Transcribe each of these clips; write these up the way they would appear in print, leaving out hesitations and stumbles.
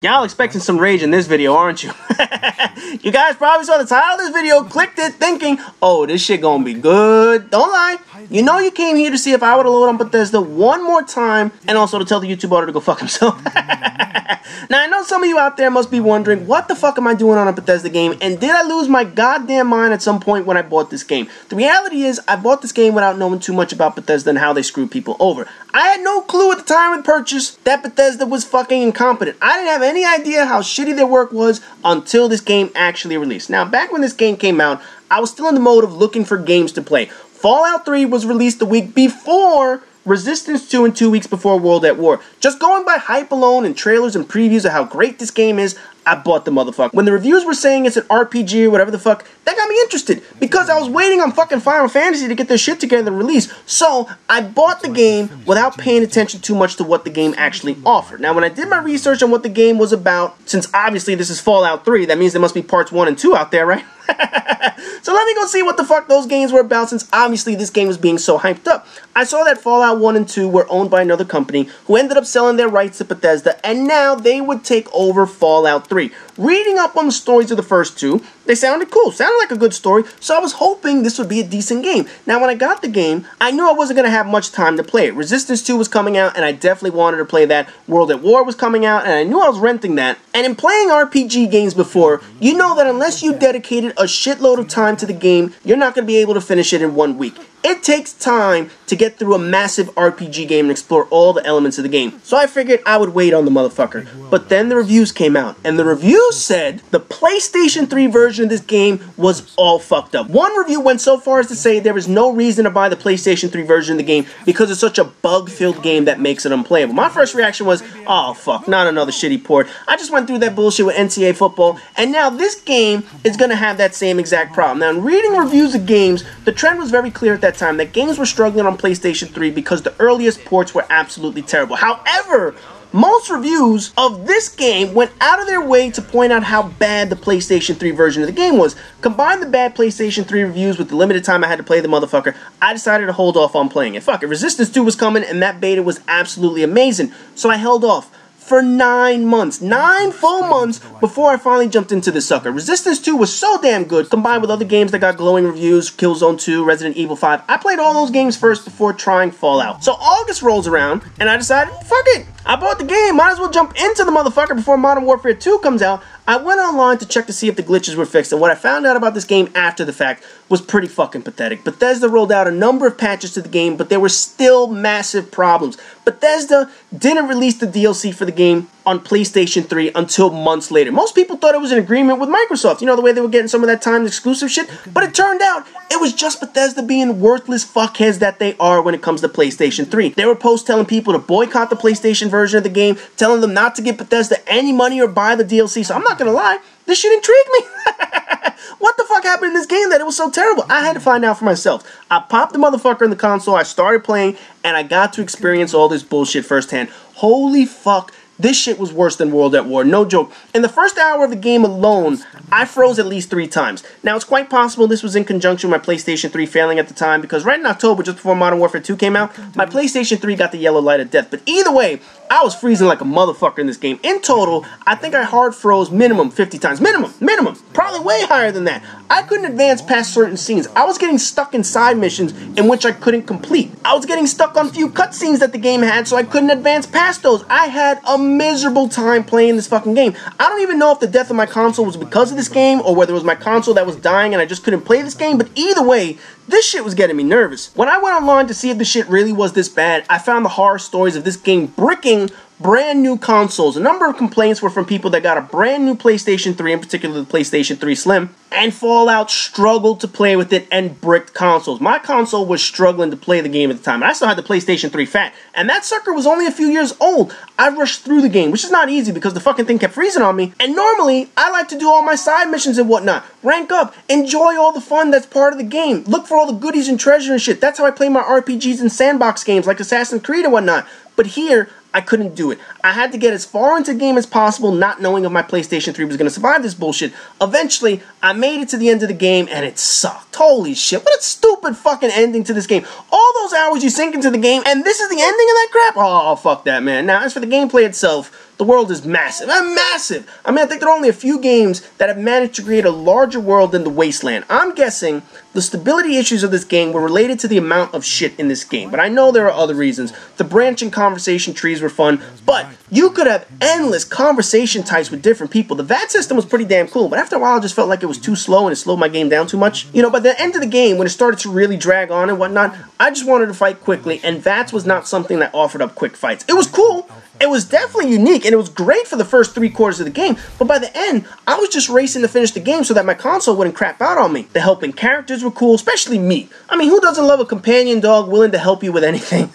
Y'all expecting some rage in this video, aren't you? You guys probably saw the title of this video, clicked it thinking, oh, this shit gonna be good. Don't lie. You know you came here to see if I would have loaded on Bethesda one more time and also to tell the YouTube owner to go fuck himself. Now, I know some of you out there must be wondering, what the fuck am I doing on a Bethesda game, and did I lose my goddamn mind at some point when I bought this game? The reality is, I bought this game without knowing too much about Bethesda and how they screw people over. I had no clue at the time of purchase that Bethesda was fucking incompetent. I didn't have any idea how shitty their work was until this game actually released. Now, back when this game came out, I was still in the mode of looking for games to play. Fallout 3 was released the week before Resistance 2 and 2 weeks before World at War. Just going by hype alone and trailers and previews of how great this game is, I bought the motherfucker. When the reviews were saying it's an RPG or whatever the fuck, that got me interested because I was waiting on fucking Final Fantasy to get their shit together and release. So, I bought the game without paying attention too much to what the game actually offered. Now, when I did my research on what the game was about, since obviously this is Fallout 3, that means there must be parts 1 and 2 out there, right? So let me go see what the fuck those games were about, since obviously this game was being so hyped up. I saw that Fallout 1 and 2 were owned by another company who ended up selling their rights to Bethesda, and now they would take over Fallout 3. Reading up on the stories of the first two, they sounded cool, sounded like a good story, so I was hoping this would be a decent game. Now when I got the game, I knew I wasn't going to have much time to play it. Resistance 2 was coming out, and I definitely wanted to play that. World at War was coming out, and I knew I was renting that. And in playing RPG games before, you know that unless you dedicated a shitload of time to the game, you're not going to be able to finish it in 1 week. It takes time to get through a massive RPG game and explore all the elements of the game. So I figured I would wait on the motherfucker. But then the reviews came out, and the reviews said the PlayStation 3 version of this game was all fucked up. One review went so far as to say there is no reason to buy the PlayStation 3 version of the game because it's such a bug-filled game that makes it unplayable. My first reaction was, oh fuck, not another shitty port. I just went through that bullshit with NCAA football, and now this game is going to have that same exact problem. Now, in reading reviews of games, the trend was very clear at that time that games were struggling on PlayStation 3 because the earliest ports were absolutely terrible. However, most reviews of this game went out of their way to point out how bad the PlayStation 3 version of the game was. Combine the bad PlayStation 3 reviews with the limited time I had to play the motherfucker, I decided to hold off on playing it. Fuck it, Resistance 2 was coming and that beta was absolutely amazing, so I held off for 9 months. 9 full months before I finally jumped into this sucker. Resistance 2 was so damn good, combined with other games that got glowing reviews, Killzone 2, Resident Evil 5. I played all those games first before trying Fallout. So August rolls around, and I decided, fuck it. I bought the game, might as well jump into the motherfucker before Modern Warfare 2 comes out. I went online to check to see if the glitches were fixed, and what I found out about this game after the fact was pretty fucking pathetic. Bethesda rolled out a number of patches to the game, but there were still massive problems. Bethesda didn't release the DLC for the game on PlayStation 3 until months later. Most people thought it was an agreement with Microsoft, you know, the way they were getting some of that timed exclusive shit, but it turned out it was just Bethesda being worthless fuckheads that they are when it comes to PlayStation 3. There were posts telling people to boycott the PlayStation version of the game, telling them not to give Bethesda any money or buy the DLC, so I'm not gonna lie, this shit intrigued me. What the fuck happened in this game that it was so terrible? I had to find out for myself. I popped the motherfucker in the console, I started playing, and I got to experience all this bullshit firsthand. Holy fuck. This shit was worse than World at War, no joke. In the first hour of the game alone, I froze at least 3 times. Now, it's quite possible this was in conjunction with my PlayStation 3 failing at the time, because right in October, just before Modern Warfare 2 came out, my PlayStation 3 got the yellow light of death. But either way, I was freezing like a motherfucker in this game. In total, I think I hard froze minimum 50 times. Minimum. Probably way higher than that. I couldn't advance past certain scenes. I was getting stuck in side missions in which I couldn't complete. I was getting stuck on few cutscenes that the game had, so I couldn't advance past those. I had a miserable time playing this fucking game. I don't even know if the death of my console was because of this game or whether it was my console that was dying and I just couldn't play this game, but either way, this shit was getting me nervous. When I went online to see if the shit really was this bad, I found the horror stories of this game bricking brand new consoles. A number of complaints were from people that got a brand new PlayStation 3, in particular the PlayStation 3 Slim, and Fallout struggled to play with it and bricked consoles. My console was struggling to play the game at the time, and I still had the PlayStation 3 Fat, and that sucker was only a few years old. I rushed through the game, which is not easy because the fucking thing kept freezing on me, and normally, I like to do all my side missions and whatnot. Rank up, enjoy all the fun that's part of the game, look for all the goodies and treasure and shit. That's how I play my RPGs and sandbox games like Assassin's Creed and whatnot. But here, I couldn't do it. I had to get as far into the game as possible, not knowing if my PlayStation 3 was going to survive this bullshit. Eventually, I made it to the end of the game, and it sucked. Holy shit, what a stupid fucking ending to this game. All those hours you sink into the game, and this is the ending of that crap? Oh, fuck that, man. Now, as for the gameplay itself, the world is massive. Massive! I mean, I think there are only a few games that have managed to create a larger world than the Wasteland. I'm guessing the stability issues of this game were related to the amount of shit in this game, but I know there are other reasons. The branching conversation trees were fun, but you could have endless conversation types with different people. The VAT system was pretty damn cool, but after a while I just felt like it was too slow and it slowed my game down too much. You know, by the end of the game, when it started to really drag on and whatnot, I just wanted to fight quickly, and VATS was not something that offered up quick fights. It was cool. It was definitely unique, and it was great for the first 3/4 of the game, but by the end, I was just racing to finish the game so that my console wouldn't crap out on me. The helping characters were cool, especially me. I mean, who doesn't love a companion dog willing to help you with anything?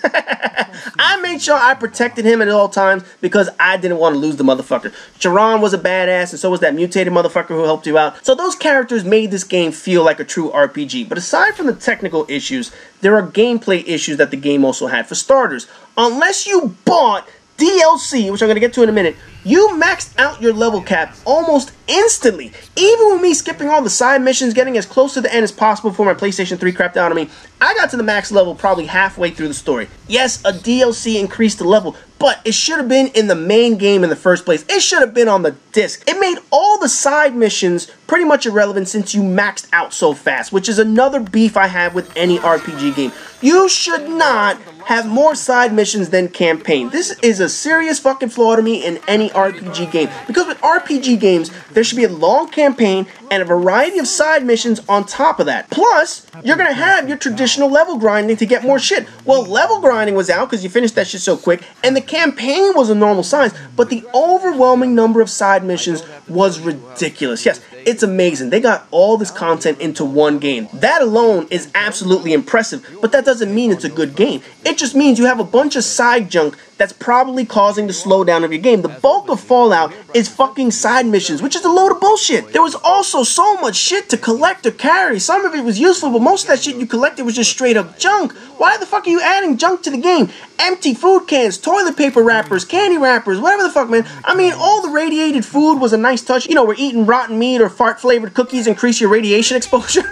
I made sure I protected him at all times because I didn't want to lose the motherfucker. Charon was a badass, and so was that mutated motherfucker who helped you out. So those characters made this game feel like a true RPG. But aside from the technical issues, there are gameplay issues that the game also had. For starters, unless you bought DLC, which I'm going to get to in a minute, you maxed out your level cap almost instantly. Even with me skipping all the side missions, getting as close to the end as possible before my PlayStation 3 crapped out on me, I got to the max level probably halfway through the story. Yes, a DLC increased the level, but it should have been in the main game in the first place. It should have been on the disc. It made all the side missions pretty much irrelevant since you maxed out so fast, which is another beef I have with any RPG game. You should not have more side missions than campaign. This is a serious fucking flaw to me in any RPG game. Because with RPG games, there should be a long campaign and a variety of side missions on top of that. Plus, you're gonna have your traditional level grinding to get more shit. Well, level grinding was out because you finished that shit so quick, and the campaign was a normal size, but the overwhelming number of side missions was ridiculous. Yes, it's amazing. They got all this content into one game. That alone is absolutely impressive, but that doesn't mean it's a good game. It just means you have a bunch of side junk that's probably causing the slowdown of your game. The bulk of Fallout is fucking side missions, which is a load of bullshit. There was also so much shit to collect or carry. Some of it was useful, but most of that shit you collected was just straight up junk. Why the fuck are you adding junk to the game? Empty food cans, toilet paper wrappers, candy wrappers, whatever the fuck, man. I mean, all the radiated food was a nice touch. You know, we're eating rotten meat or fart-flavored cookies increase your radiation exposure.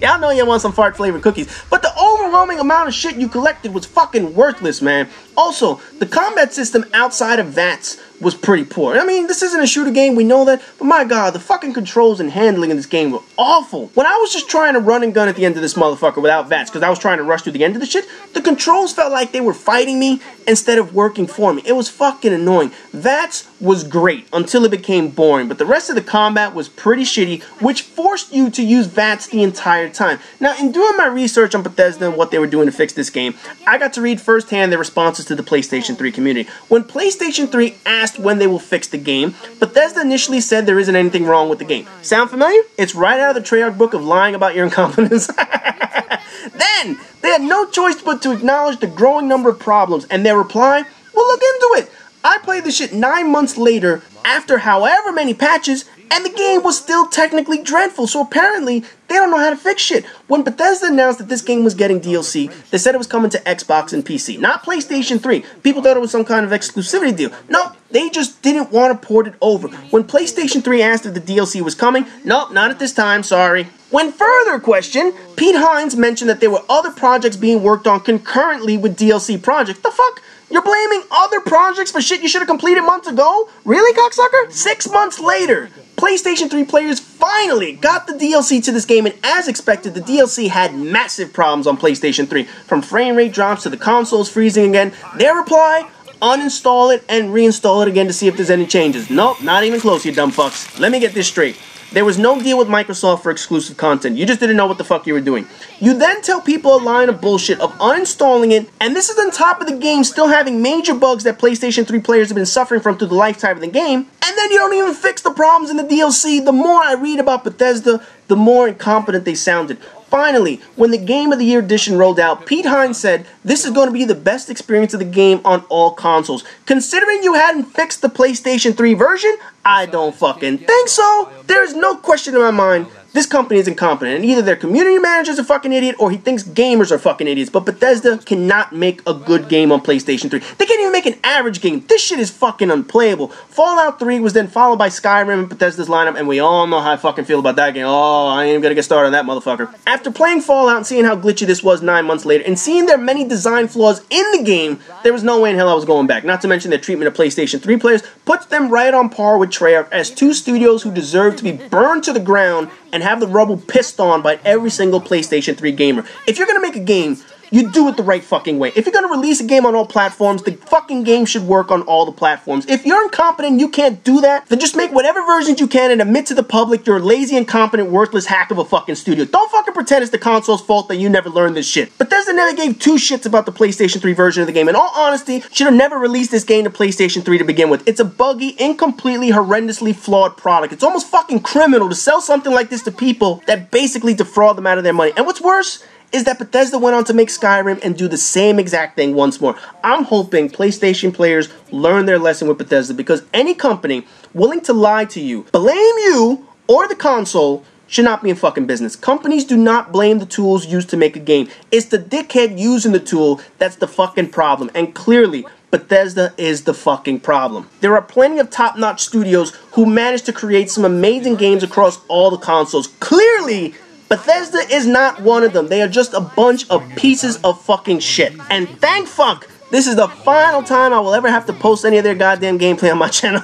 Yeah, I know you want some fart-flavored cookies, but the overwhelming amount of shit you collected was fucking worthless, man. Also, the combat system outside of VATS was pretty poor. I mean, this isn't a shooter game, we know that, but my god, the fucking controls and handling in this game were awful. When I was just trying to run and gun at the end of this motherfucker without VATS, because I was trying to rush through the end of the shit, the controls felt like they were fighting me instead of working for me. It was fucking annoying. VATS was great until it became boring, but the rest of the combat was pretty shitty, which forced you to use VATS the entire time. Now, in doing my research on Bethesda and what they were doing to fix this game, I got to read firsthand their responses to the PlayStation 3 community. When PlayStation 3 asked when they will fix the game, Bethesda initially said there isn't anything wrong with the game. Sound familiar? It's right out of the Treyarch book of lying about your incompetence. Then, they had no choice but to acknowledge the growing number of problems, and their reply, we'll look into it. I played this shit 9 months later, after however many patches, and the game was still technically dreadful, so apparently they don't know how to fix shit. When Bethesda announced that this game was getting DLC, they said it was coming to Xbox and PC, not PlayStation 3. People thought it was some kind of exclusivity deal. No, they just didn't want to port it over. When PlayStation 3 asked if the DLC was coming, nope, not at this time, sorry. When further questioned, Pete Hines mentioned that there were other projects being worked on concurrently with DLC projects. The fuck? You're blaming other projects for shit you should have completed months ago? Really, cocksucker? 6 months later, PlayStation 3 players finally got the DLC to this game, and as expected, the DLC had massive problems on PlayStation 3. From frame rate drops to the consoles freezing again. Their reply? Uninstall it and reinstall it again to see if there's any changes. Nope, not even close, you dumb fucks. Let me get this straight. There was no deal with Microsoft for exclusive content. You just didn't know what the fuck you were doing. You then tell people a line of bullshit of uninstalling it, and this is on top of the game still having major bugs that PlayStation 3 players have been suffering from through the lifetime of the game, and then you don't even fix the problems in the DLC. The more I read about Bethesda, the more incompetent they sounded. Finally, when the Game of the Year edition rolled out, Pete Hines said, this is going to be the best experience of the game on all consoles. Considering you hadn't fixed the PlayStation 3 version, I don't fucking think so. There is no question in my mind this company is incompetent, and either their community manager's a fucking idiot or he thinks gamers are fucking idiots. But Bethesda cannot make a good game on PlayStation 3. They can't even make an average game. This shit is fucking unplayable. Fallout 3 was then followed by Skyrim in Bethesda's lineup, and we all know how I fucking feel about that game. Oh, I ain't even gonna get started on that motherfucker. After playing Fallout and seeing how glitchy this was 9 months later, and seeing their many design flaws in the game, there was no way in hell I was going back. Not to mention their treatment of PlayStation 3 players puts them right on par with Treyarch as two studios who deserve to be burned to the ground and have the rubble pissed on by every single PlayStation 3 gamer. If you're gonna make a game, you do it the right fucking way. If you're gonna release a game on all platforms, the fucking game should work on all the platforms. If you're incompetent and you can't do that, then just make whatever versions you can and admit to the public you're a lazy, incompetent, worthless hack of a fucking studio. Don't fucking pretend it's the console's fault that you never learned this shit. Bethesda never gave two shits about the PlayStation 3 version of the game. In all honesty, should have never released this game to PlayStation 3 to begin with. It's a buggy, incompletely, horrendously flawed product. It's almost fucking criminal to sell something like this to people that basically defraud them out of their money. And what's worse is that Bethesda went on to make Skyrim and do the same exact thing once more. I'm hoping PlayStation players learn their lesson with Bethesda, because any company willing to lie to you, blame you, or the console should not be in fucking business. Companies do not blame the tools used to make a game. It's the dickhead using the tool that's the fucking problem. And clearly, Bethesda is the fucking problem. There are plenty of top-notch studios who managed to create some amazing games across all the consoles. Clearly, Bethesda is not one of them. They are just a bunch of pieces of fucking shit. And thank fuck, this is the final time I will ever have to post any of their goddamn gameplay on my channel.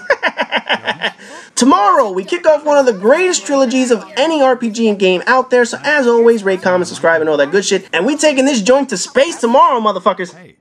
Tomorrow, we kick off one of the greatest trilogies of any RPG and game out there. So as always, rate, comment, subscribe, and all that good shit. And we taking this joint to space tomorrow, motherfuckers.